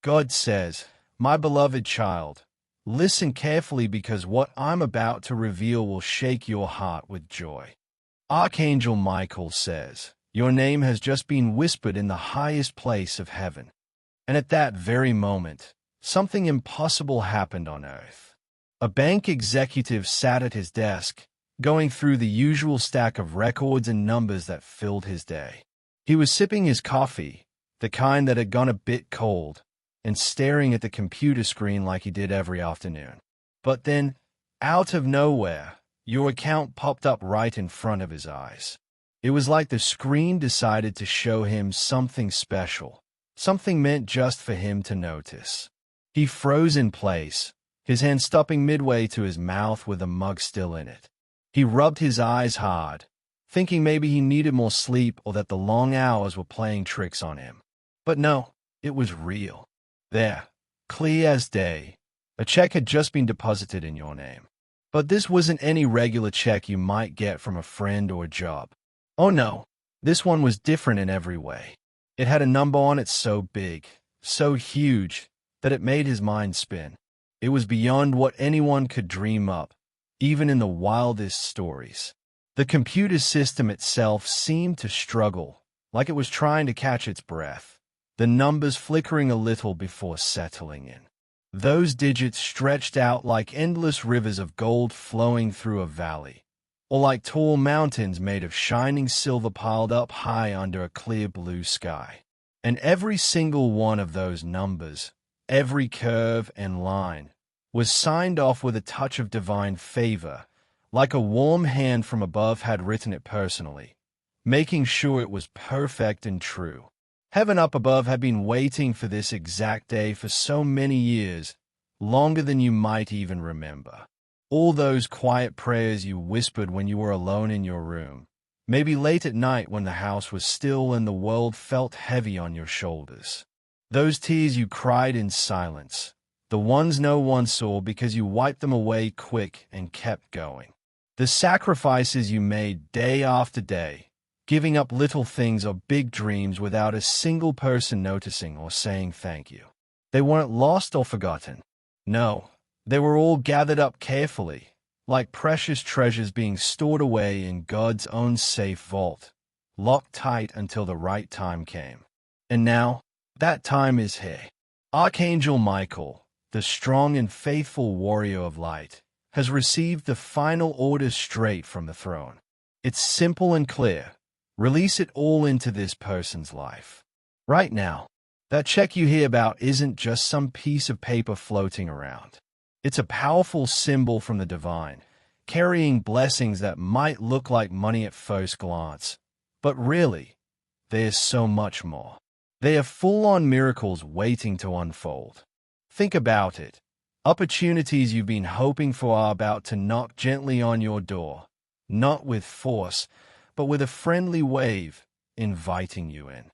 God says, "My beloved child, listen carefully because what I'm about to reveal will shake your heart with joy." Archangel Michael says, "Your name has just been whispered in the highest place of heaven." And at that very moment, something impossible happened on earth. A bank executive sat at his desk, going through the usual stack of records and numbers that filled his day. He was sipping his coffee, the kind that had gone a bit cold, and staring at the computer screen like he did every afternoon. But then, out of nowhere, your account popped up right in front of his eyes. It was like the screen decided to show him something special, something meant just for him to notice. He froze in place, his hand stopping midway to his mouth with a mug still in it. He rubbed his eyes hard, thinking maybe he needed more sleep or that the long hours were playing tricks on him. But no, it was real. There, clear as day, a check had just been deposited in your name. But this wasn't any regular check you might get from a friend or a job. Oh no, this one was different in every way. It had a number on it so big, so huge, that it made his mind spin. It was beyond what anyone could dream up, even in the wildest stories. The computer system itself seemed to struggle, like it was trying to catch its breath, the numbers flickering a little before settling in. Those digits stretched out like endless rivers of gold flowing through a valley, or like tall mountains made of shining silver piled up high under a clear blue sky. And every single one of those numbers, every curve and line, was signed off with a touch of divine favor, like a warm hand from above had written it personally, making sure it was perfect and true. Heaven up above had been waiting for this exact day for so many years, longer than you might even remember. All those quiet prayers you whispered when you were alone in your room, maybe late at night when the house was still and the world felt heavy on your shoulders. Those tears you cried in silence, the ones no one saw because you wiped them away quick and kept going. The sacrifices you made day after day, giving up little things or big dreams without a single person noticing or saying thank you. They weren't lost or forgotten. No, they were all gathered up carefully, like precious treasures being stored away in God's own safe vault, locked tight until the right time came. And now, that time is here. Archangel Michael, the strong and faithful warrior of light, has received the final order straight from the throne. It's simple and clear. Release it all into this person's life. Right now, that check you hear about isn't just some piece of paper floating around. It's a powerful symbol from the divine, carrying blessings that might look like money at first glance. But really, there's so much more. They are full-on miracles waiting to unfold. Think about it. Opportunities you've been hoping for are about to knock gently on your door, not with force, but with a friendly wave, inviting you in.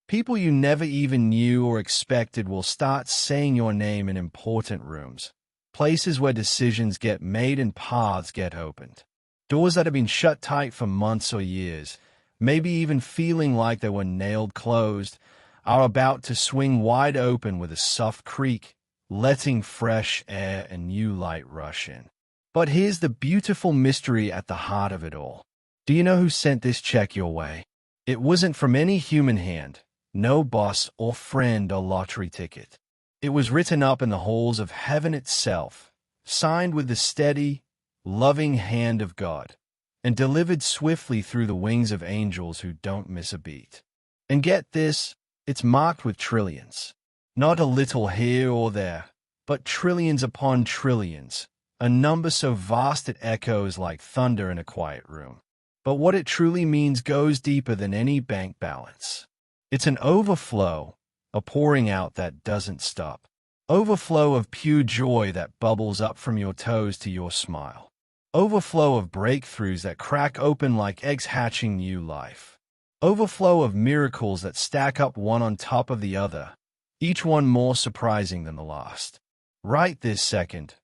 People you never even knew or expected will start saying your name in important rooms, places where decisions get made and paths get opened. Doors that have been shut tight for months or years, maybe even feeling like they were nailed closed, are about to swing wide open with a soft creak, letting fresh air and new light rush in. But here's the beautiful mystery at the heart of it all. Do you know who sent this check your way? It wasn't from any human hand, no boss or friend or lottery ticket. It was written up in the halls of heaven itself, signed with the steady, loving hand of God, and delivered swiftly through the wings of angels who don't miss a beat. And get this, it's marked with trillions. Not a little here or there, but trillions upon trillions, a number so vast it echoes like thunder in a quiet room. But what it truly means goes deeper than any bank balance. It's an overflow, a pouring out that doesn't stop. Overflow of pure joy that bubbles up from your toes to your smile. Overflow of breakthroughs that crack open like eggs hatching new life. Overflow of miracles that stack up one on top of the other, each one more surprising than the last. Right this second,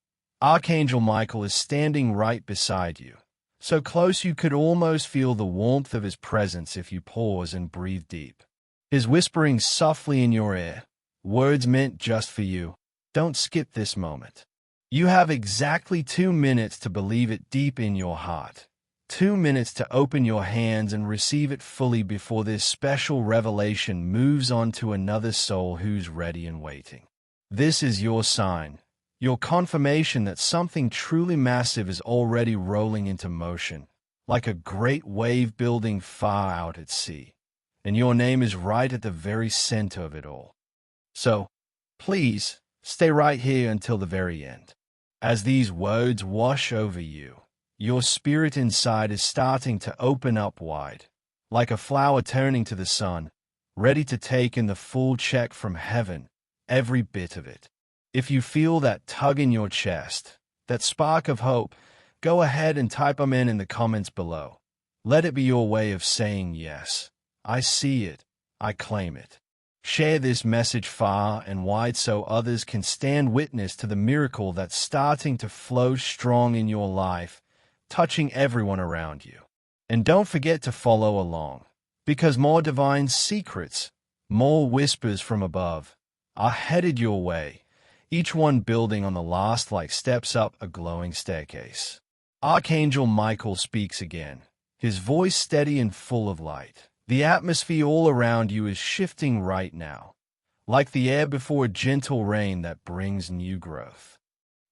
Archangel Michael is standing right beside you, so close you could almost feel the warmth of his presence if you pause and breathe deep. His whispering softly in your ear, Words meant just for you. Don't skip this moment. You have exactly 2 minutes to believe it deep in your heart. 2 minutes to open your hands and receive it fully before this special revelation moves on to another soul who's ready and waiting. This is your sign, your confirmation that something truly massive is already rolling into motion, like a great wave building far out at sea. And your name is right at the very center of it all. So, please, stay right here until the very end. As these words wash over you, your spirit inside is starting to open up wide, like a flower turning to the sun, ready to take in the full check from heaven, every bit of it. If you feel that tug in your chest, that spark of hope, go ahead and type them in the comments below. Let it be your way of saying yes. I see it. I claim it. Share this message far and wide so others can stand witness to the miracle that's starting to flow strong in your life, touching everyone around you. And don't forget to follow along, because more divine secrets, more whispers from above, are headed your way, each one building on the last like steps up a glowing staircase. Archangel Michael speaks again, his voice steady and full of light. The atmosphere all around you is shifting right now, like the air before a gentle rain that brings new growth.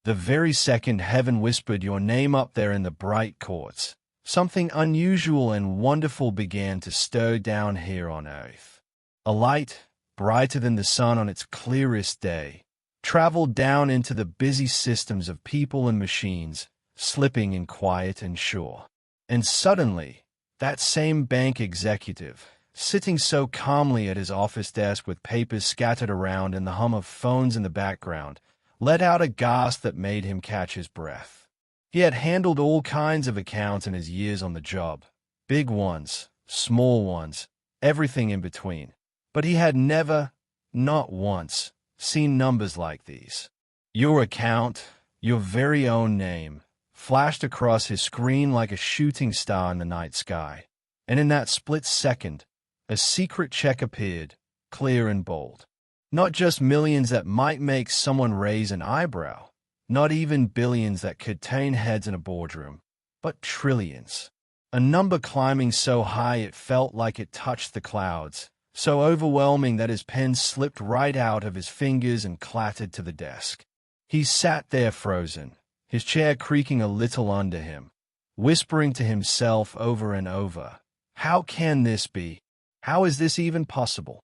The very second heaven whispered your name up there in the bright courts, something unusual and wonderful began to stir down here on earth. A light, brighter than the sun on its clearest day, traveled down into the busy systems of people and machines, slipping in quiet and sure. And suddenly, that same bank executive, sitting so calmly at his office desk with papers scattered around and the hum of phones in the background, let out a gasp that made him catch his breath. He had handled all kinds of accounts in his years on the job, big ones, small ones, everything in between. But he had never, not once, seen numbers like these. Your account, your very own name, flashed across his screen like a shooting star in the night sky. And in that split second, a secret check appeared, clear and bold. Not just millions that might make someone raise an eyebrow, not even billions that could turn heads in a boardroom, but trillions. A number climbing so high it felt like it touched the clouds, so overwhelming that his pen slipped right out of his fingers and clattered to the desk. He sat there frozen, his chair creaking a little under him, whispering to himself over and over, "How can this be? How is this even possible?"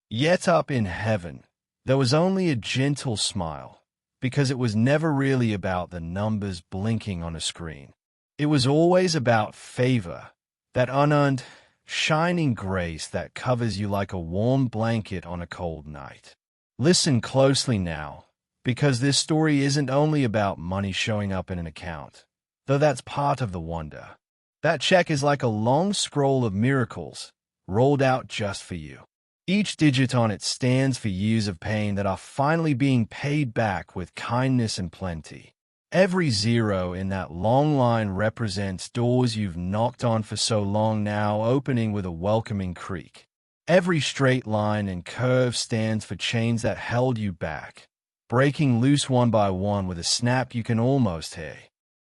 Yet up in heaven, there was only a gentle smile, because it was never really about the numbers blinking on a screen. It was always about favor, that unearned, shining grace that covers you like a warm blanket on a cold night. Listen closely now, because this story isn't only about money showing up in an account, though that's part of the wonder. That check is like a long scroll of miracles, rolled out just for you. Each digit on it stands for years of pain that are finally being paid back with kindness and plenty. Every zero in that long line represents doors you've knocked on for so long now opening with a welcoming creak. Every straight line and curve stands for chains that held you back, breaking loose one by one with a snap you can almost hear.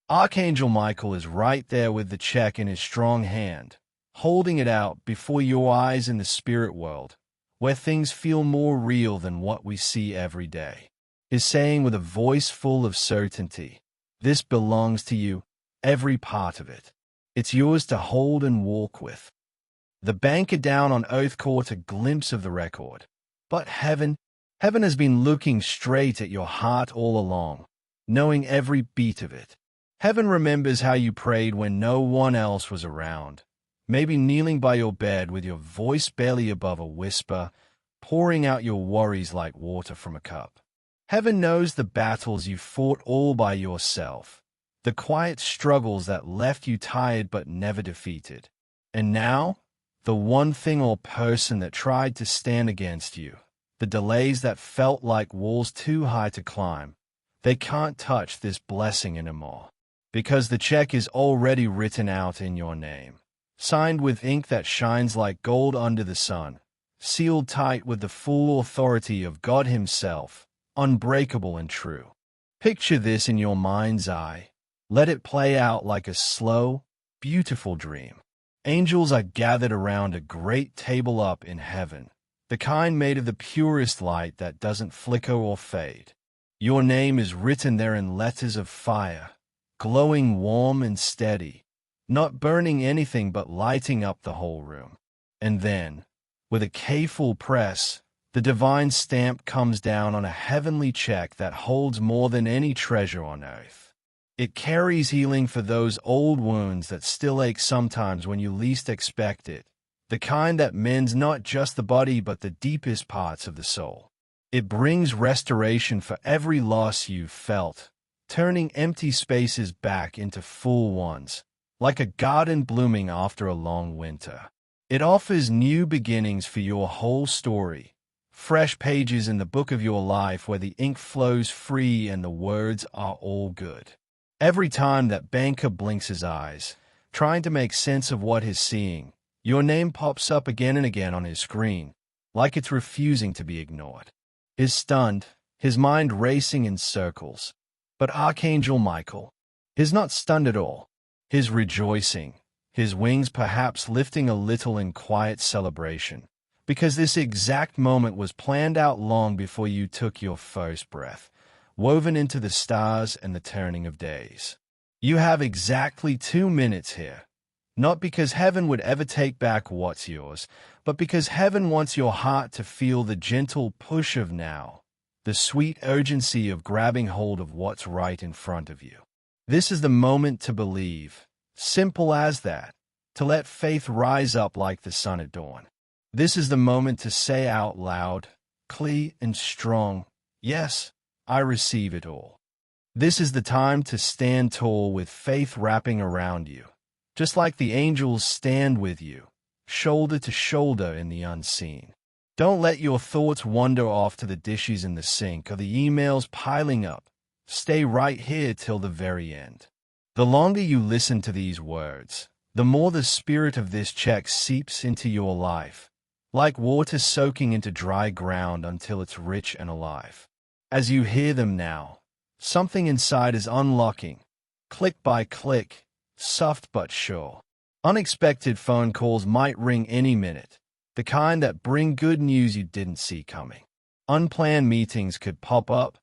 Archangel Michael is right there with the check in his strong hand, holding it out before your eyes in the spirit world, where things feel more real than what we see every day. Is saying with a voice full of certainty, "This belongs to you, every part of it. It's yours to hold and walk with." The banker down on earth caught a glimpse of the record. But heaven has been looking straight at your heart all along, knowing every beat of it. Heaven remembers how you prayed when no one else was around, maybe kneeling by your bed with your voice barely above a whisper, pouring out your worries like water from a cup. Heaven knows the battles you fought all by yourself, the quiet struggles that left you tired but never defeated. And now, the one thing or person that tried to stand against you, the delays that felt like walls too high to climb, they can't touch this blessing anymore, because the check is already written out in your name, signed with ink that shines like gold under the sun, sealed tight with the full authority of God Himself, unbreakable and true. Picture this in your mind's eye. Let it play out like a slow, beautiful dream. Angels are gathered around a great table up in heaven, the kind made of the purest light that doesn't flicker or fade. Your name is written there in letters of fire, glowing warm and steady, not burning anything but lighting up the whole room. And then, with a careful press, the divine stamp comes down on a heavenly check that holds more than any treasure on earth. It carries healing for those old wounds that still ache sometimes when you least expect it, the kind that mends not just the body but the deepest parts of the soul. It brings restoration for every loss you've felt, turning empty spaces back into full ones, like a garden blooming after a long winter. It offers new beginnings for your whole story, fresh pages in the book of your life where the ink flows free and the words are all good. Every time that banker blinks his eyes, trying to make sense of what he's seeing, your name pops up again and again on his screen, like it's refusing to be ignored. He's stunned, his mind racing in circles. But Archangel Michael is not stunned at all. He's rejoicing, his wings perhaps lifting a little in quiet celebration, because this exact moment was planned out long before you took your first breath, woven into the stars and the turning of days. You have exactly 2 minutes here, not because heaven would ever take back what's yours, but because heaven wants your heart to feel the gentle push of now, the sweet urgency of grabbing hold of what's right in front of you. This is the moment to believe, simple as that, to let faith rise up like the sun at dawn. This is the moment to say out loud, clear and strong, yes, I receive it all. This is the time to stand tall with faith wrapping around you, just like the angels stand with you, shoulder to shoulder in the unseen. Don't let your thoughts wander off to the dishes in the sink or the emails piling up. Stay right here till the very end. The longer you listen to these words, the more the spirit of this check seeps into your life, like water soaking into dry ground until it's rich and alive. As you hear them now, something inside is unlocking, click by click, soft but sure. Unexpected phone calls might ring any minute, the kind that bring good news you didn't see coming. Unplanned meetings could pop up,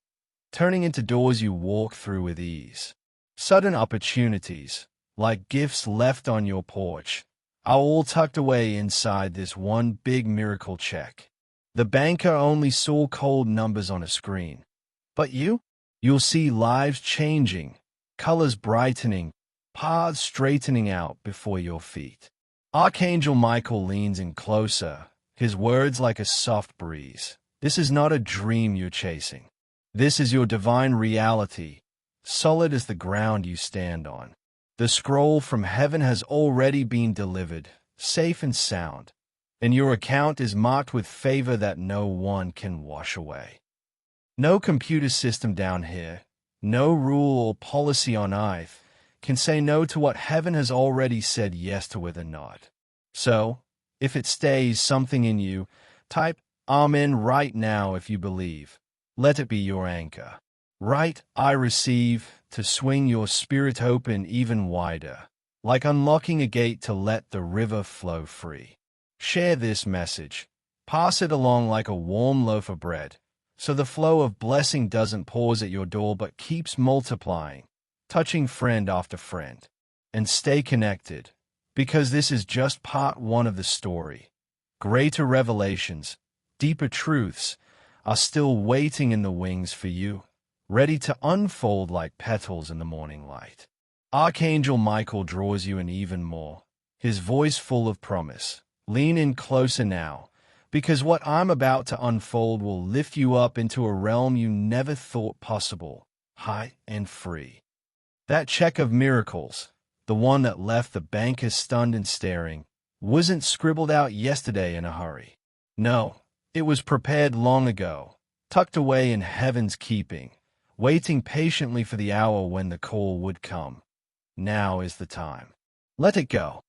turning into doors you walk through with ease. Sudden opportunities, like gifts left on your porch, are all tucked away inside this one big miracle check. The banker only saw cold numbers on a screen. But you'll see lives changing, colors brightening, paths straightening out before your feet. Archangel Michael leans in closer, his words like a soft breeze. This is not a dream you're chasing. This is your divine reality, solid as the ground you stand on. The scroll from heaven has already been delivered, safe and sound, and your account is marked with favor that no one can wash away. No computer system down here, no rule or policy on earth can say no to what heaven has already said yes to with a nod. So, if it stays something in you, type Amen right now if you believe. Let it be your anchor. Write I receive to swing your spirit open even wider, like unlocking a gate to let the river flow free. Share this message. Pass it along like a warm loaf of bread, so the flow of blessing doesn't pause at your door but keeps multiplying, touching friend after friend. And stay connected, because this is just part one of the story. Greater revelations, deeper truths, are still waiting in the wings for you, ready to unfold like petals in the morning light. Archangel Michael draws you in even more, his voice full of promise. Lean in closer now, because what I'm about to unfold will lift you up into a realm you never thought possible, high and free. That check of miracles, the one that left the banker stunned and staring, wasn't scribbled out yesterday in a hurry. No, it was prepared long ago, tucked away in heaven's keeping, waiting patiently for the hour when the call would come. Now is the time. Let it go.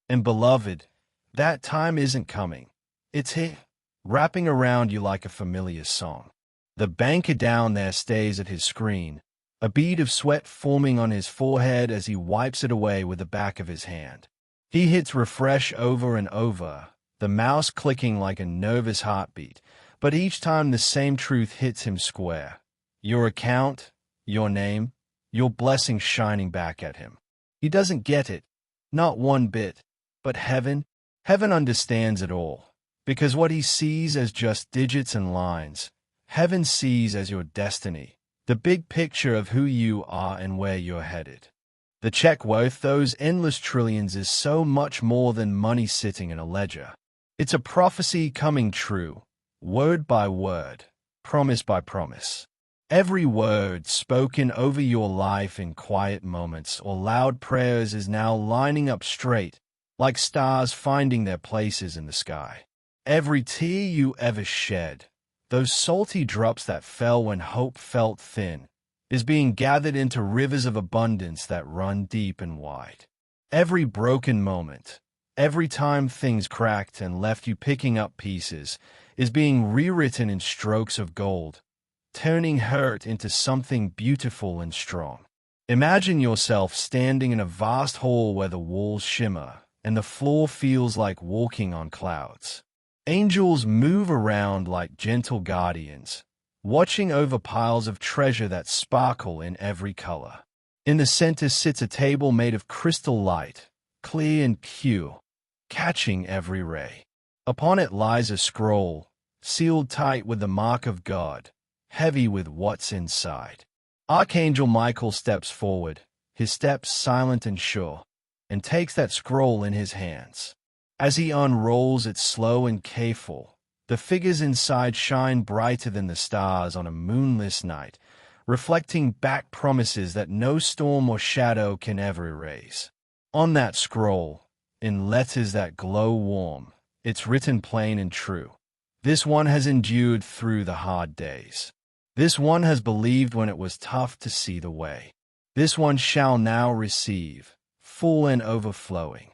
And beloved, that time isn't coming. It's here, wrapping around you like a familiar song. The banker down there stays at his screen, a bead of sweat forming on his forehead as he wipes it away with the back of his hand. He hits refresh over and over, the mouse clicking like a nervous heartbeat, but each time the same truth hits him square. Your account, your name, your blessing shining back at him. He doesn't get it, not one bit, but heaven understands it all, because what he sees as just digits and lines, heaven sees as your destiny, the big picture of who you are and where you're headed. The check worth those endless trillions is so much more than money sitting in a ledger. It's a prophecy coming true, word by word, promise by promise. Every word spoken over your life in quiet moments or loud prayers is now lining up straight, like stars finding their places in the sky. Every tear you ever shed, those salty drops that fell when hope felt thin, is being gathered into rivers of abundance that run deep and wide. Every broken moment, every time things cracked and left you picking up pieces, is being rewritten in strokes of gold, turning hurt into something beautiful and strong. Imagine yourself standing in a vast hall where the walls shimmer and the floor feels like walking on clouds. Angels move around like gentle guardians, watching over piles of treasure that sparkle in every color. In the center sits a table made of crystal light, clear and pure, catching every ray. Upon it lies a scroll, sealed tight with the mark of God, heavy with what's inside. Archangel Michael steps forward, his steps silent and sure, and takes that scroll in his hands. As he unrolls it slow and careful, the figures inside shine brighter than the stars on a moonless night, reflecting back promises that no storm or shadow can ever erase. On that scroll, in letters that glow warm, it's written plain and true. This one has endured through the hard days. This one has believed when it was tough to see the way. This one shall now receive, full and overflowing.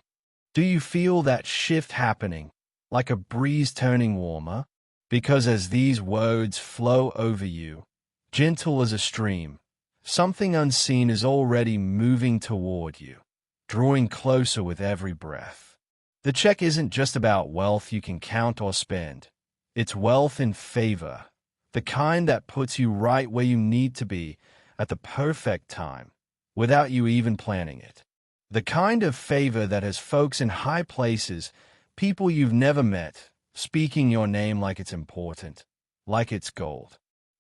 Do you feel that shift happening, like a breeze turning warmer? Because as these words flow over you, gentle as a stream, something unseen is already moving toward you, drawing closer with every breath. The check isn't just about wealth you can count or spend. It's wealth in favor, the kind that puts you right where you need to be at the perfect time, without you even planning it. The kind of favor that has folks in high places, people you've never met, speaking your name like it's important, like it's gold.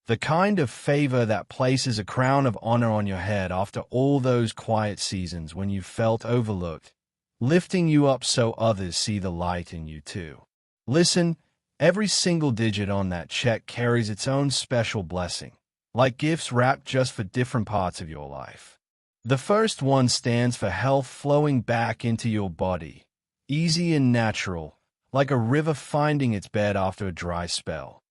The kind of favor that places a crown of honor on your head after all those quiet seasons when you felt overlooked, lifting you up so others see the light in you too. Listen, every single digit on that check carries its own special blessing, like gifts wrapped just for different parts of your life. The first one stands for health flowing back into your body, easy and natural, like a river finding its bed after a dry spell.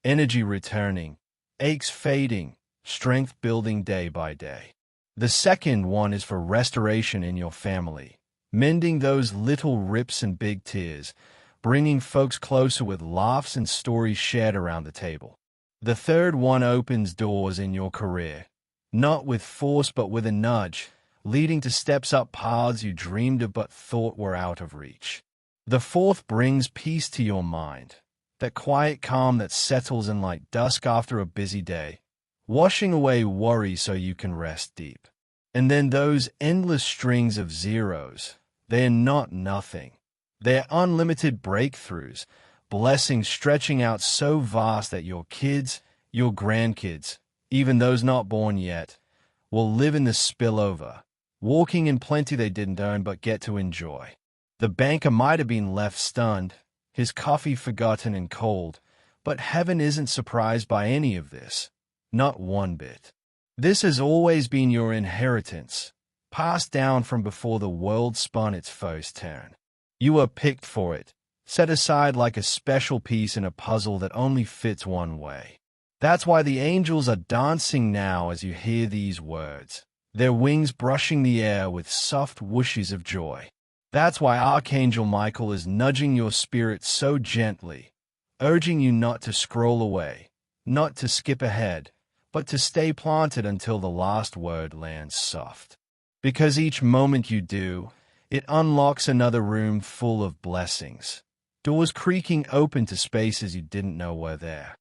Energy returning, aches fading, strength building day by day. The second one is for restoration in your family, mending those little rips and big tears, bringing folks closer with laughs and stories shared around the table. The third one opens doors in your career, not with force but with a nudge, leading to steps up paths you dreamed of but thought were out of reach. The fourth brings peace to your mind, that quiet calm that settles in like dusk after a busy day, washing away worry so you can rest deep. And then those endless strings of zeros, they're not nothing. They're unlimited breakthroughs, blessings stretching out so vast that your kids, your grandkids, even those not born yet, will live in the spillover, walking in plenty they didn't earn but get to enjoy. The banker might have been left stunned, his coffee forgotten and cold, but heaven isn't surprised by any of this, not one bit. This has always been your inheritance, passed down from before the world spun its first turn. You were picked for it, set aside like a special piece in a puzzle that only fits one way. That's why the angels are dancing now as you hear these words, their wings brushing the air with soft whooshes of joy. That's why Archangel Michael is nudging your spirit so gently, urging you not to scroll away, not to skip ahead, but to stay planted until the last word lands soft. Because each moment you do, it unlocks another room full of blessings, doors creaking open to spaces you didn't know were there.